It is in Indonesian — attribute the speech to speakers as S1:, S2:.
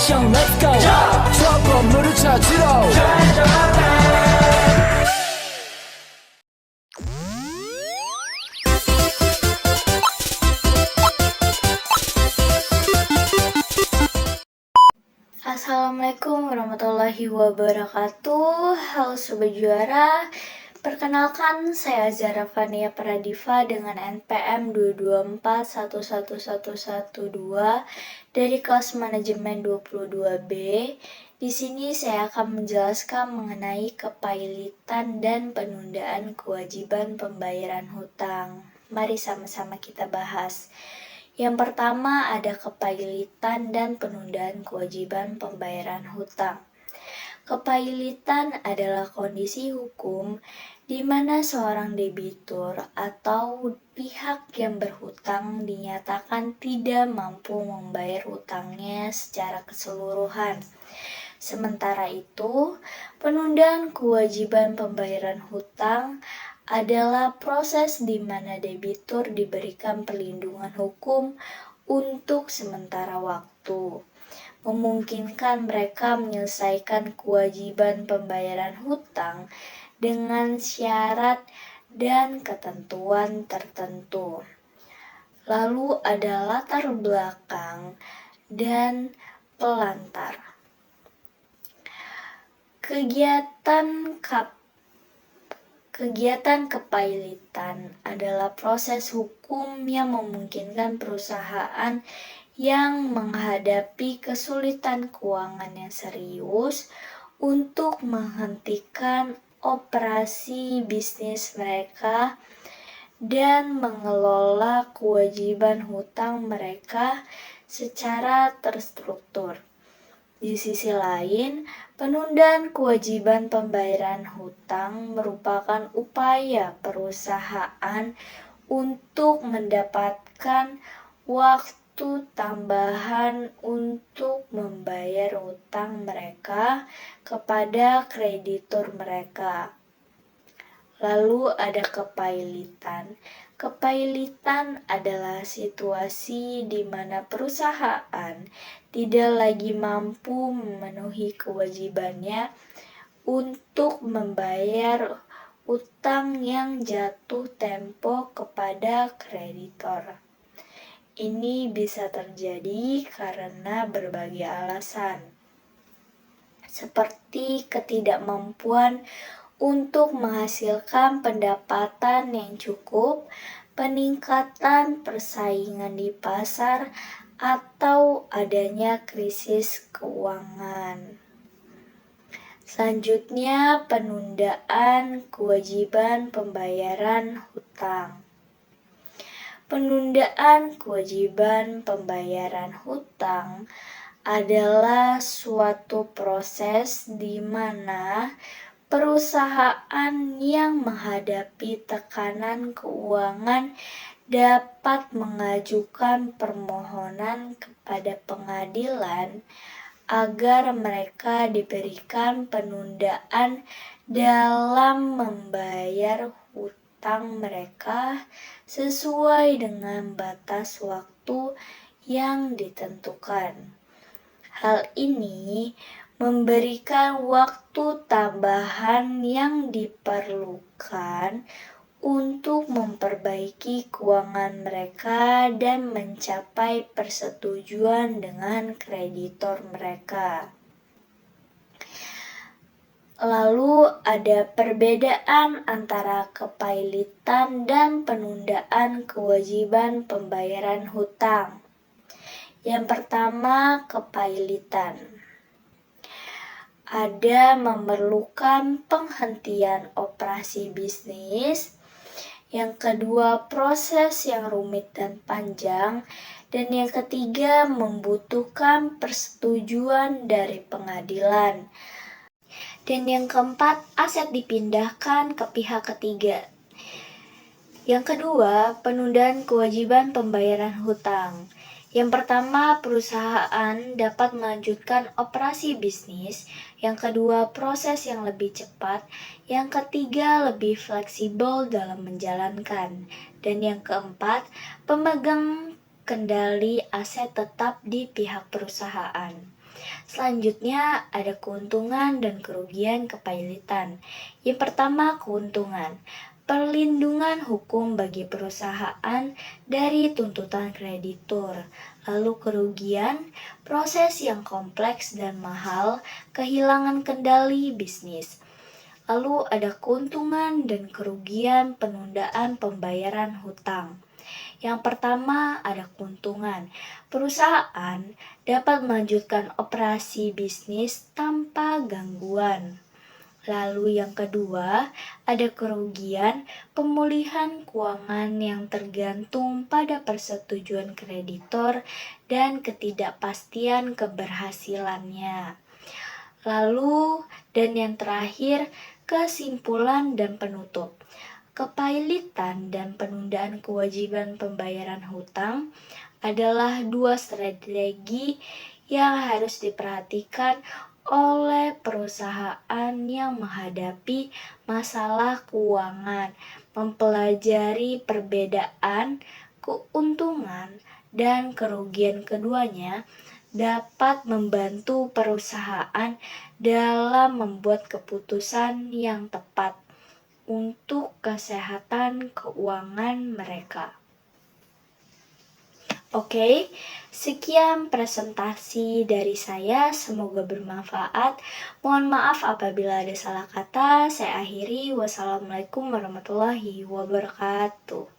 S1: 액션 let's go 저 건물을 찾으러
S2: Assalamualaikum warahmatullahi wabarakatuh. Halo Sobat Juara, perkenalkan saya Zara Fania Pradiva dengan NPM 224111112 dari kelas manajemen 22B. Di sini saya akan menjelaskan mengenai kepailitan dan penundaan kewajiban pembayaran hutang. Mari sama-sama kita bahas. Yang pertama ada kepailitan dan penundaan kewajiban pembayaran hutang. Kepailitan adalah kondisi hukum di mana seorang debitur atau pihak yang berhutang dinyatakan tidak mampu membayar hutangnya secara keseluruhan. Sementara itu, penundaan kewajiban pembayaran hutang adalah proses di mana debitur diberikan perlindungan hukum untuk sementara waktu, memungkinkan mereka menyelesaikan kewajiban pembayaran hutang dengan syarat dan ketentuan tertentu. Lalu ada latar belakang dan pelantar. Kegiatan kepailitan adalah proses hukum yang memungkinkan perusahaan yang menghadapi kesulitan keuangan yang serius untuk menghentikan operasi bisnis mereka dan mengelola kewajiban hutang mereka secara terstruktur. Di sisi lain, penundaan kewajiban pembayaran hutang merupakan upaya perusahaan untuk mendapatkan waktu tambahan untuk membayar hutang mereka kepada kreditur mereka. Lalu ada kepailitan. Kepailitan adalah situasi di mana perusahaan tidak lagi mampu memenuhi kewajibannya untuk membayar utang yang jatuh tempo kepada kreditor. Ini bisa terjadi karena berbagai alasan, seperti ketidakmampuan untuk menghasilkan pendapatan yang cukup, peningkatan persaingan di pasar, atau adanya krisis keuangan. Selanjutnya, penundaan kewajiban pembayaran hutang. Penundaan kewajiban pembayaran hutang adalah suatu proses di mana perusahaan yang menghadapi tekanan keuangan dapat mengajukan permohonan kepada pengadilan agar mereka diberikan penundaan dalam membayar hutang mereka sesuai dengan batas waktu yang ditentukan. Hal ini memberikan waktu tambahan yang diperlukan untuk memperbaiki keuangan mereka dan mencapai persetujuan dengan kreditor mereka. Lalu ada perbedaan antara kepailitan dan penundaan kewajiban pembayaran hutang. Yang pertama, kepailitan. Ada memerlukan penghentian operasi bisnis. Yang kedua, proses yang rumit dan panjang. Dan yang ketiga, membutuhkan persetujuan dari pengadilan. Dan yang keempat, aset dipindahkan ke pihak ketiga. Yang kedua, penundaan kewajiban pembayaran hutang. Yang pertama, perusahaan dapat melanjutkan operasi bisnis. Yang kedua, proses yang lebih cepat. Yang ketiga, lebih fleksibel dalam menjalankan. Dan yang keempat, pemegang kendali aset tetap di pihak perusahaan. Selanjutnya ada keuntungan dan kerugian kepilitan. Yang pertama, keuntungan. Perlindungan hukum bagi perusahaan dari tuntutan kreditur. Lalu kerugian, proses yang kompleks dan mahal, kehilangan kendali bisnis. Lalu ada keuntungan dan kerugian penundaan pembayaran hutang. Yang pertama ada keuntungan. Perusahaan dapat melanjutkan operasi bisnis tanpa gangguan. Lalu yang kedua, ada kerugian pemulihan keuangan yang tergantung pada persetujuan kreditor dan ketidakpastian keberhasilannya. Lalu, dan yang terakhir, kesimpulan dan penutup. Kepailitan dan penundaan kewajiban pembayaran hutang adalah dua strategi yang harus diperhatikan oleh perusahaan yang menghadapi masalah keuangan, mempelajari perbedaan keuntungan dan kerugian keduanya dapat membantu perusahaan dalam membuat keputusan yang tepat untuk kesehatan keuangan mereka. Oke, sekian presentasi dari saya, semoga bermanfaat. Mohon maaf apabila ada salah kata. Saya akhiri. Wassalamualaikum warahmatullahi wabarakatuh.